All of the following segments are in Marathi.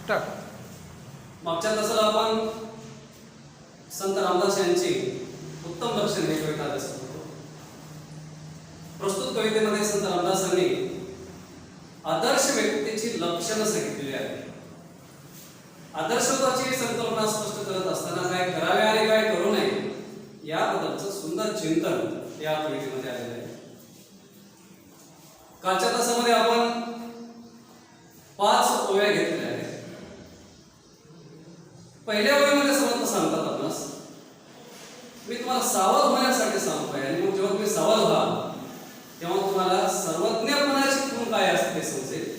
टाक. मागच्या तासाला आपण संत रामदास यांची उत्तम लक्षणे ही कविता अभ्यासत होतो. प्रस्तुत कवितेमध्ये संत रामदासांनी आदर्श व्यक्तीची लक्षणं सांगितलेली आहेत. आदर्शत्वाची संकल्पना स्पष्ट करत असताना काय करावे आणि काय करू नये याबद्दलचं सुंदर चिंतन या कवितेमध्ये आलेलं आहे. कालच्या तासामध्ये आपण 5 ओव्या घेतलेल्या आहेत. पहिल्या ओळीमध्ये समर्थ सांगतात आपणास, मी तुम्हाला सावध होण्यासाठी सांगतोय आणि मग जेव्हा तुम्ही सावध व्हा तेव्हा तुम्हाला सर्वज्ञपणाची खूण काय असते ते समजेल.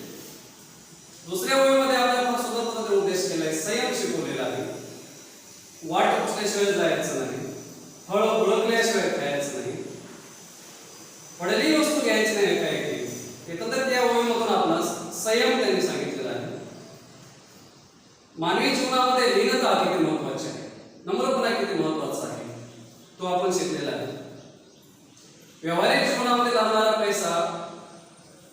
दुसऱ्या ओळीमध्ये आपल्याला स्वतंत्र उपदेश केलाय, संयम शिकवलेला आहे. वाट पुसल्याशिवाय जायचं नाही, फळ ओळखल्याशिवाय खायचं नाही, पडलेली वस्तू घ्यायची नाही काय की. एकंदरीत या ओळीमधून आपणास संयम त्यांनी सांगितलेला आहे. मानवी जीवनामध्ये लीनता किती महत्वाची आहे, नम्रपणा किती महत्वाचा आहे तो आपण शिकलेला आहे. व्यावहारिक जीवनामध्ये लागणारा पैसा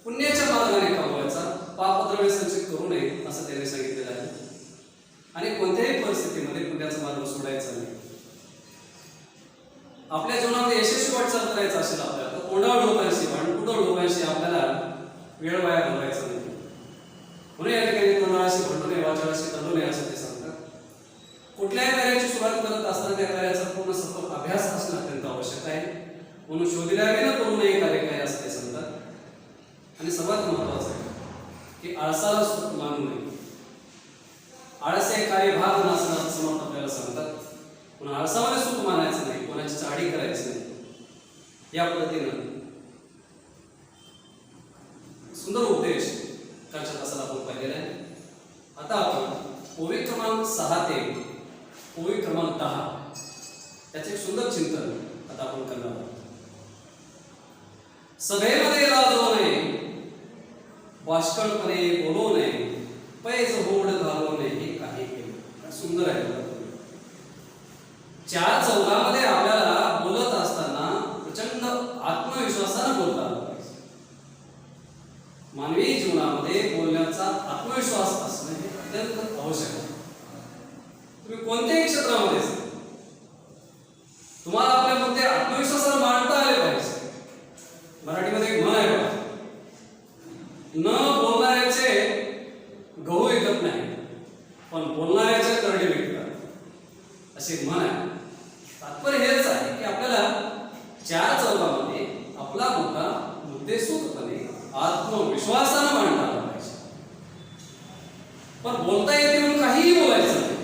पुण्याच्या मार्गाने कमवायचा, पापद्रव्य संचित करू नये असं त्यांनी सांगितलेलं आहे. आणि कोणत्याही परिस्थितीमध्ये पुण्याचा मार्ग सोडायचा नाही. आपल्या जीवनामध्ये यशस्वी वाटचाल करायचं असेल आपल्याला तर कोंडाळ लोकांशी भांडकुदळ लोकांशी आपल्याला वेळ वाया घालवायचा नाही. म्हणून या ठिकाणी कोणाशी भांडू नये, वाचाराशी तंडू नये असं ते सांगतात. कुठल्याही कार्याची सुरुवात करत असताना त्या कार्याचा पूर्ण सखोल अभ्यास असणं अत्यंत आवश्यक आहे. म्हणून शोधल्याने न करू नये कार्य काय असं ते सांगतात. आणि सर्वात महत्वाचं आहे की आळसाला सुख मानू नये. आळस हे कार्यभाग नसणं असं समर्थ आपल्याला सांगतात. पण आळसामध्ये सुख मानायचं नाही, कोणाची चाडी करायची नाही. या पद्धतीनं सुंदर उपदेश कालच्या तासाला आपण पाहिलेला आहे. आता आपण ओवी क्रमांक 6 ते ओवी क्रमांक 10 त्याचे एक सुंदर चिंतन आता आपण करणार आहोत. सभेमध्ये लाजू नये, बाष्कळपणे बोलू नये, पैज होड घालू नये हे काही केले. सुंदर आहे. 4 चौघामध्ये आपल्याला बोलत असताना प्रचंड आत्मविश्वासाने बोलता आलं पाहिजे. मानवी जीवनामध्ये बोलण्याचा आत्मविश्वास असणं हे अत्यंत आवश्यक आहे. तुम्ही कोणत्याही क्षेत्रामध्ये तुम्हाला आपल्या मध्ये आत्मविश्वासाने मांडता आले पाहिजे. मराठीमध्ये एक म्हण आहे बघा, न बोलणाऱ्याचे गहू विकत नाही पण बोलणाऱ्याचे करडे विकतात अशी एक म्हण आहे. तात्पर्य हेच आहे की आपल्याला 4 चौघामध्ये आपला मुद्दा मुद्देसूदपणे आत्मविश्वासाने मांडता आला पाहिजे. पण बोलता येते म्हणून काहीही बोलायचं नाही,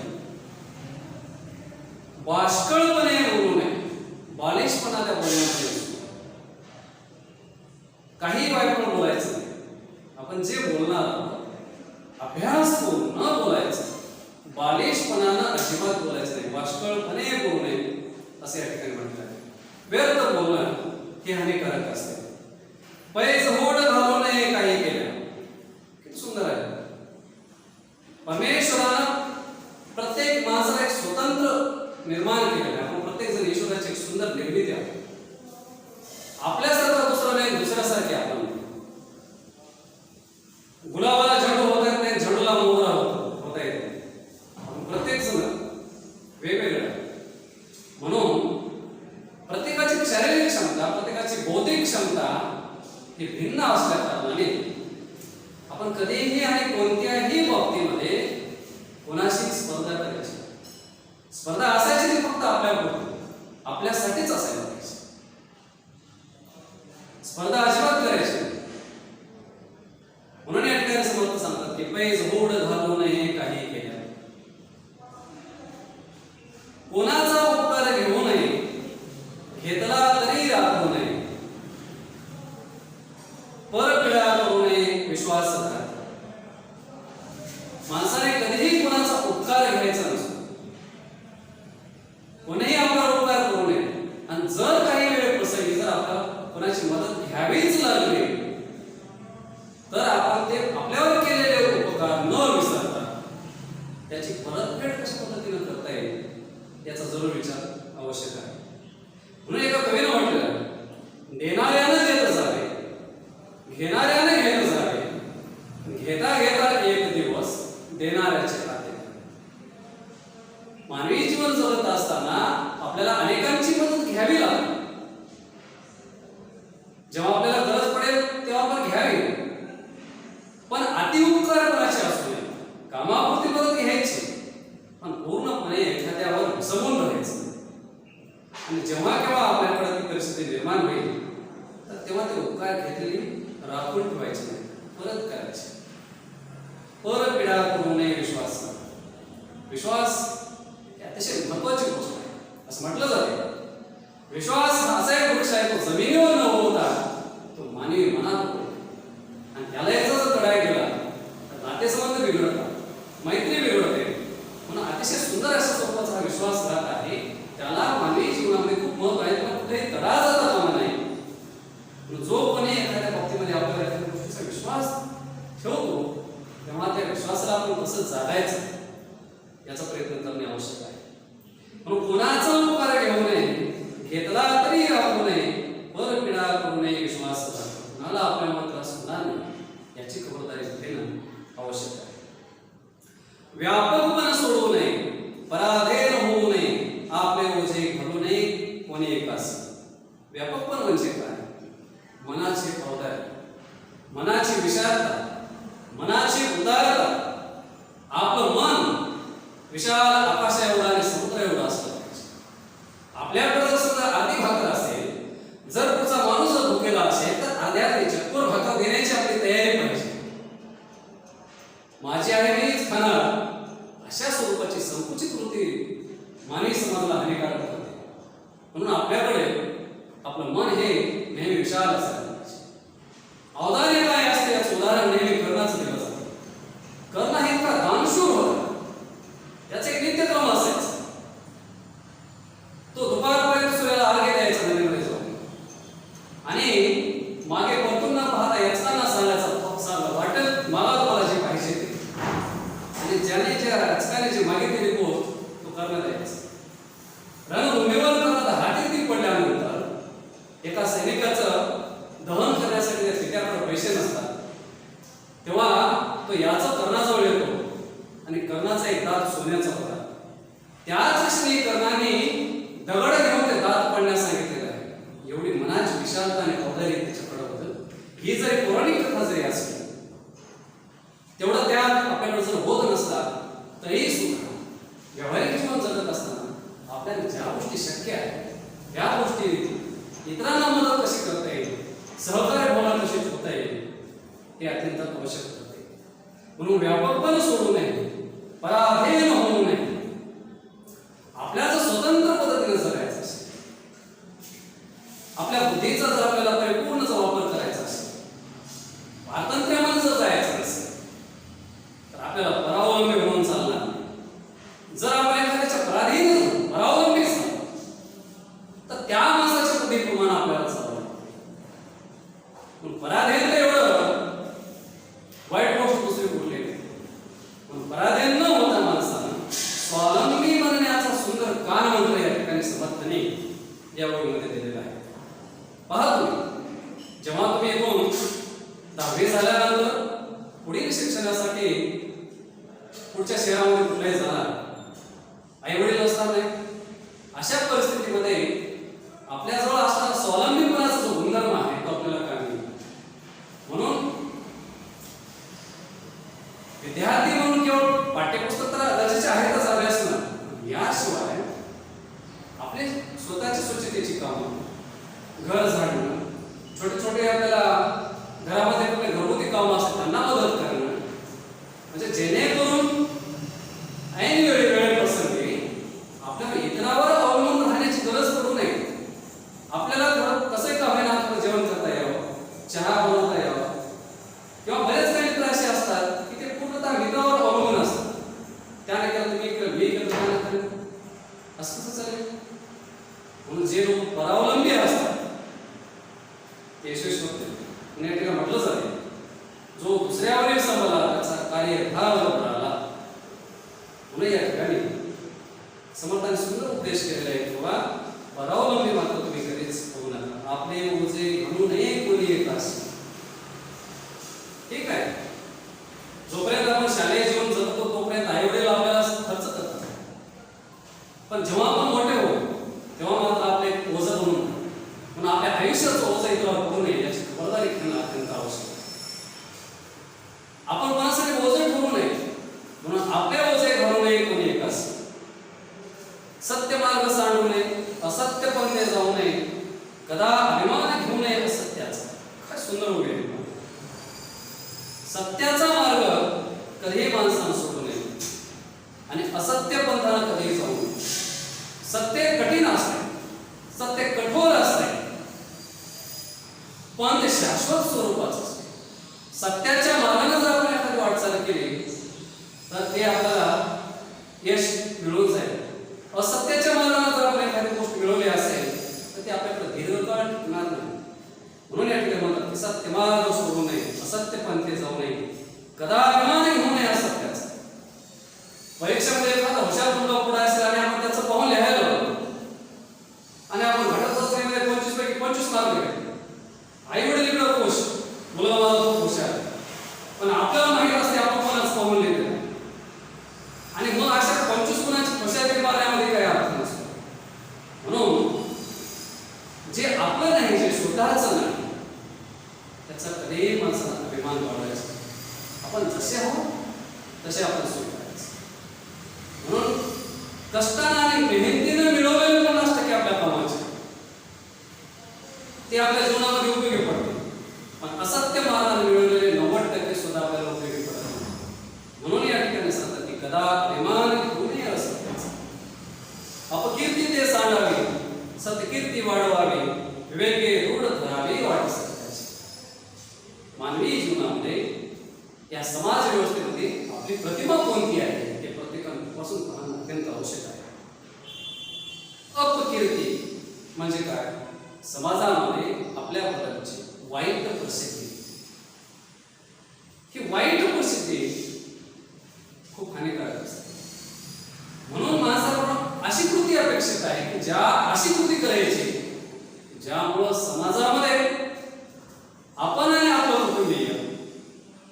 बाष्कळपणे बोलू नये, बालिशपणा त्या बोलण्यामध्ये काही वाईट बोलायचं नाही. आपण जे बोलणार आहोत अभ्यास करून न बोलायचं, बालिशपणानं अजिबात बोलायचं नाही, बाष्कळपणे बोलू नये असे या ठिकाणी म्हटलं आहे. व्यर्थ बोलणं हे हानिकारक असते. पैज होड घालू नये काही केलं. किती सुंदर आहे. परमेश्वरानं प्रत्येक माणसाला एक स्वतंत्र निर्माण केलेलं आहे. आपण प्रत्येक जण ईश्वराची एक सुंदर निर्मिती आहे. आपल्यासारखा दुसरा नाही, दुसऱ्यासारखे आपण. गुलाबाला झेंडू होता येत नाही, झेंडूला मोगरा होता येत नाही. आपण प्रत्येक जण वेगवेगळं आहे. म्हणून प्रत्येकाची शारीरिक क्षमता, प्रत्येकाची बौद्धिक क्षमता ही भिन्न असल्या कारणाने आपण कधीही आणि कोणत्याही बाबतीमध्ये कोणाशी स्पर्धा करायची. स्पर्धा असायची ती फक्त आपल्यासाठीच असायला पाहिजे. स्पर्धा अजिबात करायची. म्हणून या ठिकाणी समर्थ सांगतात की पैज होड घालू नये काही केल्या. कोणाचा उपकार घेऊ नये, घेतला तरी राखू नये, परपिळा करू नये विश्वासघात. माणसाने कधीही कोणाचा उपकार घ्यायचा नसतो, कोणीही आपला उपकार करू नये. आणि जर काही वेळ प्रसंगी जर आपल्याला कोणाची मदत घ्यावीच लागली तर आपण ते आपल्यावर केलेले उपकार न विसरता त्याची परतफेड कशा पद्धतीने करता येईल याचा जरूर विचार आवश्यक आहे. म्हणून एका कवीने म्हटलं, देणाऱ्याने देत जावे, घेणाऱ्याने घेत जावे, घेता घेता एक दिवस देणाऱ्याचे खाते. मानवी जीवन जगत असताना आपल्याला अनेकांची मदत घ्यावी लागते. जेव्हा आपल्याला गरज पडेल तेव्हा आपण घ्यावी, पण अतिउपकार कोणाचे असू नये. कामापुरती मदत घ्यायची, पण पूर्णपणे एखाद्यावर विसंबून राहायचं. आणि जेव्हा केव्हा आपल्याकडे ती परिस्थिती निर्माण होईल तर तेव्हा ते उपकार घेतलेली राखून ठेवायचे नाही, परत करायचे. परपीडा करू नये विश्वास. विश्वास ही अतिशय महत्वाची गोष्ट आहे असं म्हटलं जाते. विश्वास हा असा एक वृक्ष आहे, तो जमिनीवर न होता तो मानवी मनात होतो. आणि त्याला याचा जर तडा गेला तर नातेसंबंध बिघडतात, मैत्री बिघडते. म्हणून अतिशय सुंदर अशा स्वरूपाचा हा विश्वासघात आहे. त्याला मानवी जीवनामध्ये खूप महत्व आहे. त्याला कुठेही तडा जाता कामा नाही. जो कोणी एखाद्या बाबतीमध्ये आपल्याला एखाद्या गोष्टीचा विश्वास ठेवतो तेव्हा त्या विश्वासाला आपण कसं जागायचं याचा प्रयत्न करणे आवश्यक आहे. म्हणून कोणाचा उपकार घेऊ नये, घेतला तरी राहू नये, परपीडा करू नये विश्वास. कोणाला आपल्याला त्रास होणार नाही याची खबरदारी घेणं आवश्यक आहे. व्यापकपणे सोडू नये, पराधीन होऊ नये, आपले ओझे घालू नये कोणी एकास. व्यापकपण म्हणजे काय? मनाची औदार्य, मनाची विशालता, मनाची उदारता. आपलं मन विशाल आकाशा एवढा आणि समुद्र एवढा असलं पाहिजे. आपल्याकडे जर समजा अर्धी भाकर असेल, जर पुढचा माणूस जर भुकेला असेल तर अर्ध्या चक्कर भाकर देण्याची आपली तयारी पाहिजे. माझी आहे मीच खाणार अशा स्वरूपाची संकुचित वृत्ती मानवी समाजाला हानिकारक होते. म्हणून आपल्याकडे आपलं मन हे नेहमी विशाल असायला पाहिजे. औदार्य काय असते याचं उदाहरण नेहमी कर्णाचं दिलं जातं. कर्ण हे इतका दानशूर होता, त्याचं एक नित्यक्रम असायचं. तो दुपारपर्यंत सूर्याला अर्घ्य द्यायचा नदीमध्ये जाऊन, आणि मागे परतून न पाहता याचकांना सांगायचं वाटेल मला तुम्हाला जे पाहिजे ते. आणि ज्याने ज्या याचकाने जे मागितली रिपोर्ट तो कर्ण द्यायचा. रणभूमीवर कर्णाला हाती पडल्यानंतर एका सैनिकाचं दहन करण्यासाठी त्या ठिकाणावर पैसे नसतात, तेव्हा तो याचा कर्णाजवळ येतो आणि कर्णाचा एक दात सोन्याचा होता. त्याच क्षणी कर्णाने दगड घेऊन ते दात पाडण्यास सांगितलेलं आहे. एवढी मनाची विशालता आणि औदार्य त्याच्याकडे होतं. ही जरी पौराणिक कथा जरी असली तेवढं त्यात आपल्याकडे जर होत नसला तरी सुद्धा व्यावहारिक जीवन जगत असताना आपल्याला ज्या गोष्टी शक्य आहेत त्या गोष्टी इतरांना मदत कशी करता येईल, सहकार्य भावना कशी ठेवता येईल हे अत्यंत आवश्यक ठरते. म्हणून व्यापकपणे सोडू नये, पराधीन होऊ नये. आपल्याला स्वतंत्र पद्धतीने जगायचं असेल, आपल्या बुद्धीचा जर आपल्याला परिपूर्ण वापर करायचा असेल, स्वातंत्र्यामध्ये जर जायचं असेल तर आपल्याला परावलंबी होऊन चालणार नाही. जर आपण एखाद्याच्या पराधीन परावलंबी झालो तर त्या माणसाच्या बुद्धीप्रमाणे आपल्याला चालवं. पराधीन एवढं वाईट गोष्ट दुसरी कुठली नाही. पण पराधीन न होता माणसानं स्वावलंबी बनण्याचा सुंदर कानमंत्र या ठिकाणी समर्थने या ओळीमध्ये दिलेला आहे. पहा तुम्ही, जेव्हा तुम्ही येऊन 10वी झाल्यानंतर पुढील शिक्षणासाठी पुढच्या शहरामध्ये कुठल्याही जाणार, आई वडील असणार नाही, अशा परिस्थितीमध्ये आपल्याजवळ असणारा स्वावलंबीपणाचा जो गुणधर्म आहे तो आपल्याला कामी. म्हणून विद्यार्थी म्हणून केवळ पाठ्यपुस्तक तर गरजेचे आहेतच अभ्यास ना, याशिवाय आपले स्वतःची स्वच्छतेची कामं, घर झाडणं, छोटे छोटे आपल्याला घरामध्ये कुठले घरगुती कामं असतात त्यांना मदत करणं, म्हणजे जेणेकरून ऐन वेळेप्रसंगी आपल्याला इतरावर अवलंबून राहण्याची गरज पडू नये. आपल्याला थोडं कसं का होईना जेवण करता यावं, चहा बनवता यावं, किंवा बरेच काही मित्र असे असतात की ते पूर्णतः मित्रावर अवलंबून असतात. त्याने केलं तुम्ही केलं, मी केलं त्याने केलं, असं कसं चालेल? म्हणून जे लोक परावलंबी असतात ते यशस्वी होते. या ठिकाणी म्हटलं जाते, जो दुसऱ्यावरील संबला त्याचा कार्यभारावर राहिला. म्हणून या ठिकाणी समर्थाने सुंदर उपदेश केलेला आहे, किंवा परावलंबी मात्र तुम्ही कधीच होऊ नका, आपले ओझे घालू नये कोणी एकास. ठीक आहे, जोपर्यंत आपण शालेय जीवन जगतो आणि असत्य पंथाला कधीही जाऊ नये. सत्य कठीण असते, सत्य कठोर असते, पण ते शाश्वत स्वरूपाचं असते. सत्याच्या मार्गाने जर आपण एखादी वाटचाल केली तर ते आपल्याला यश मिळून जाईल. असत्याच्या मार्गाने जर आपण एखादी गोष्ट मिळवली असेल तर ते आपल्याकडे दीर्घकाळ टिकणार नाही. म्हणून या ठिकाणी म्हणतात की सत्य मार्ग सोडू नये, असत्य पंथे जाऊ नये, कदाभिमानी होऊ नये असत्याचा. परीक्षेमध्ये एखादा हुशार मुलगा पुढे असेल आणि आपण त्याचं पाहून लिहायला लागलो आणि आपण घटक चाचणीमध्ये 25 पैकी 25 मार्क घेतले. आई वडील इकडे खुश, मुलगा माझा खूप हुशार, पण आपल्याला माहित असते आपण कोणाच पाहून लिहिलं आणि मग अशा 25 गुणांची खुशाली मारण्यामध्ये काही अर्थ नसतो. म्हणून जे आपलं नाही, जे स्वतःचं नाही, त्याचा कधीही माणसाला अभिमान वाढवायचा. आपण जसे आहोत तसे आपण स्वीकारायचं. म्हणून कष्टाने आणि मेहनतीने मिळवलेले 50% आपल्या कामाचे ते आपल्या जीवनामध्ये उपयोगी पडते, पण असत्य मार्गाने मिळवलेले 90% सुद्धा आपल्याला उपयोगी पडत नाही. म्हणून या ठिकाणी सांगतात की कदा अभिमान होऊ नये असत्याचा. अपकीर्ती ते सांडावी, सत्कीर्ती वाढवावी, विवेके रूढ धरावी वाट सत्याची. मानवी जीवनामध्ये या समाज व्यवस्थेमध्ये आपली प्रतिमा कोणती आहे हे प्रत्येकापासून पाहणं अत्यंत आवश्यक आहे. अपकीर्ती म्हणजे काय? समाजामध्ये आपल्याबद्दलची वाईट प्रसिद्धी. ही वाईट प्रसिद्धी खूप हानिकारक असते. म्हणून माणसाकडून अशी कृती अपेक्षित आहे की अशी कृती करायची ज्यामुळं समाजामध्ये आपण आणि आपलं कुटुंबीय,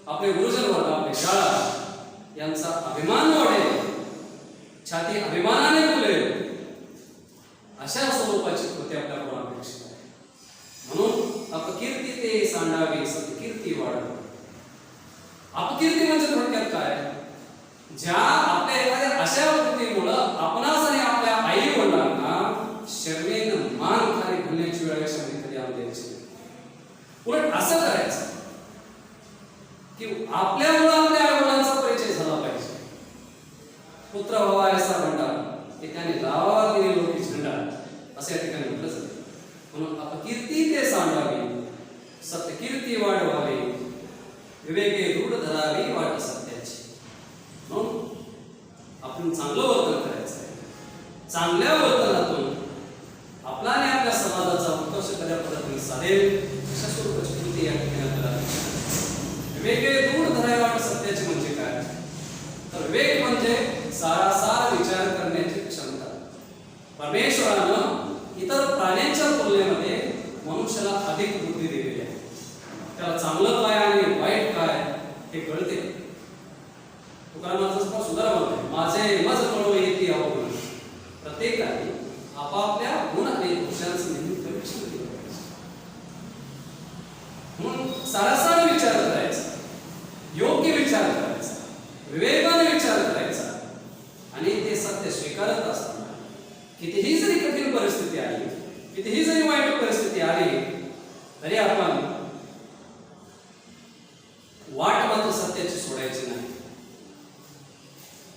आपले गुरुजन वर्ग, आपले शाळा यांचा अभिमान वाढेल, छाती अभिमानाने फुलेल, अशा स्वरूपाची कृती आपल्याकडून अपेक्षित आहे. म्हणून अपकीर्ती ते सांडावी, सत्कीर्ती वाढावी. अपकीर्ती म्हणजे थोडक्यात काय? ज्या आपल्या एखाद्या अशा कृतीमुळं आपणास आणि आपल्या आई वडिलांना शर्मेनं मान खाली घालण्याची वेळ आयुष्यामध्ये कधी आली द्यायची नाही. उलट असं करायचं की आपल्यामुळं आपल्या आई वडिलांचा परिचय झाला पाहिजे. पुत्र व्हावा ऐसा भंडार एकाने लावा दिली लोकी झेंडा, असं या ठिकाणी म्हटलं जातं. म्हणून अपकीर्ती ते सांडावी, सत्कीर्ती वाढवावी, विवेके रूढ धरावी वाट सत्याची. म्हणून आपण चांगलं वर्तन करायचं आहे. चांगल्या वर्तनातून आपला आणि आपल्या समाजाचा उत्कर्ष कशा पद्धतीने साधेल अशा स्वरूपाची कृती या ठिकाणी आपल्याला विवेके रूढ धरावी वाट सत्याची म्हणजे काय? तर विवेक म्हणजे सारासार विचार करण्याची क्षमता. परमेश्वरानं इतर प्राण्यांच्या तुलनेमध्ये मनुष्याला अधिक बुद्धी दिलेली आहे. त्याला चांगलं काय आणि वाईट काय हे कळते. तुकारामाचा सुद्धा म्हणतो, माझे मज कळो येते अवगुण. प्रत्येकाने आपापल्या गुण आणि दोषांचं नेहमी परीक्षण केलं पाहिजे. म्हणून सारासार विचार करायचा, योग्य विचार करायचा, विवेकाने विचार करायचा आणि ते सत्य स्वीकारत असताना कितीही जरी कठीण परिस्थिती आली, कितीही जरी वाईट परिस्थिती आली तरी आपण वाट मात्र सत्याची सोडायची नाही.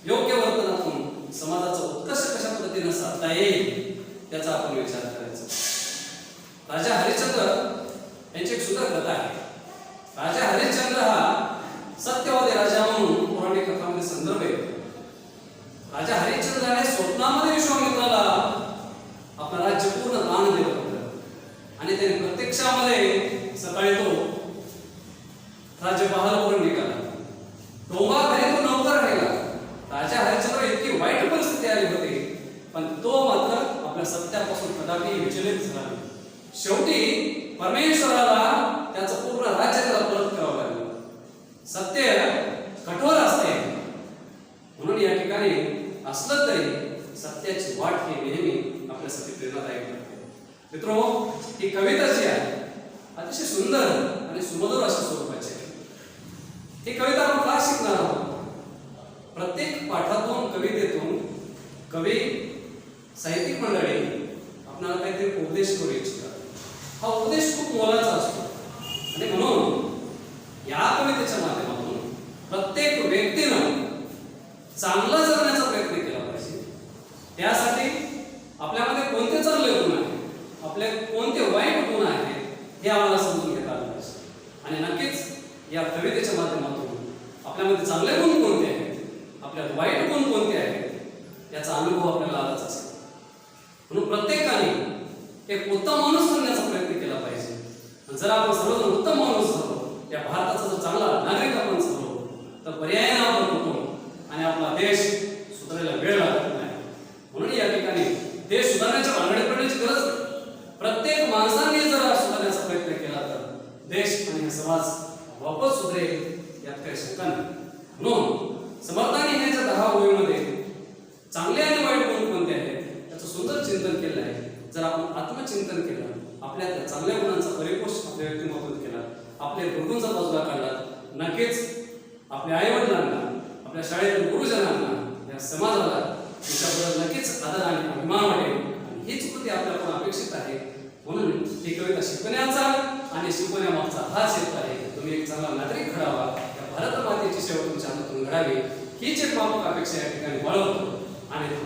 योग्य वर्तनातून समाजाचा उत्कर्ष कशा पद्धतीने साधता येईल त्याचा आपण विचार करायचा. राजा हरिश्चंद्र यांची एक सुंदर कथा आहे. राजा हरिश्चंद्र हा सत्यवादी राजा म्हणून पौराणिक कथामध्ये संदर्भ येतो. राजा हरिश्चंद्राने स्वप्नामध्ये विश्वामित्राला आपलं राज्य पूर्ण दान दिलं होतं आणि त्याने प्रत्यक्षामध्ये सकाळी तो राज्य बहाल करून निघाला. डोंगाखाली तो नौकर राहिला. राजा हरिश्चंद्र इतकी वाईट परिस्थिती आली होती, पण तो मात्र आपल्या सत्यापासून कदापि विचलित झाला नाही. शेवटी परमेश्वराला त्याचं पूर्ण राज्य त्याला परत करावं लागलं. सत्य कठोर असते, म्हणून या ठिकाणी असलं तरी सत्याची वाट ही नेहमी आपल्यासाठी प्रेरणादायक ठरते. मित्रो, ही कविता जी आहे अतिशय सुंदर आणि सुमधुर अशा स्वरूपाची आहे. ही कविता आपण का शिकणार आहोत? प्रत्येक पाठातून, कवितेतून कवी, साहित्यिक मंडळी आपल्याला काहीतरी उपदेश करू इच्छितात. हा उपदेश खूप मोलाचा असतो आणि म्हणून या कवितेच्या माध्यमातून प्रत्येक व्यक्तीनं चांगलं जगण्याचा त्यासाठी आपल्यामध्ये कोणते चांगले गुण आहेत, आपले कोणते वाईट गुण आहेत हे आम्हाला समजून घेता आलं पाहिजे. आणि नक्कीच या कवितेच्या माध्यमातून आपल्यामध्ये चांगले गुण कोणते आहेत, आपल्यात वाईट गुण कोणते आहेत याचा अनुभव आपल्याला आलाच असेल. म्हणून प्रत्येकाने एक उत्तम माणूस बनण्याचा प्रयत्न केला पाहिजे. जर आपण सर्वजण उत्तम माणूस झालो, या भारताचा जर चांगला नागरिक आपण झालो, तर पर्यायाने आपण होतो आणि आपला देश सुधारायला वेळ लागत नाही. म्हणून या ठिकाणी देश सुधारण्याच्या भानगडीत पडण्याची गरज नाही. प्रत्येक माणसाने जर सुधारण्याचा प्रयत्न केला तर देश आणि समाज वापस सुधारेल यात काही शंका नाही. म्हणून समर्थाने ह्याच्या 10 ओळीमध्ये चांगले आणि वाईट गुण कोणते आहेत त्याचं सुंदर चिंतन केलं आहे. जर आपण आत्मचिंतन केलं, आपल्या त्या चांगल्या गुणांचा परिपोष आपल्या व्यक्तिमत्वात केला, आपले दुर्गुण जर बाजूला काढला, नक्कीच आपल्या आईवडिलांना, आपल्या शाळेतील गुरुजनांना, या समाजाला त्याच्याबद्दल नक्कीच आदर आणि अभिमान वाटेल. आणि हीच कृती आपल्याकडून अपेक्षित आहे. म्हणून ही कविता शिकवण्याचा आणि शिकवण्यामागचा हाच हेतू आहे. तुम्ही एक चांगला नागरिक घडावा, या भारत मातेची सेवा तुमच्या हातातून घडावी, हीच एक माफक अपेक्षा या ठिकाणी बाळगतो आणि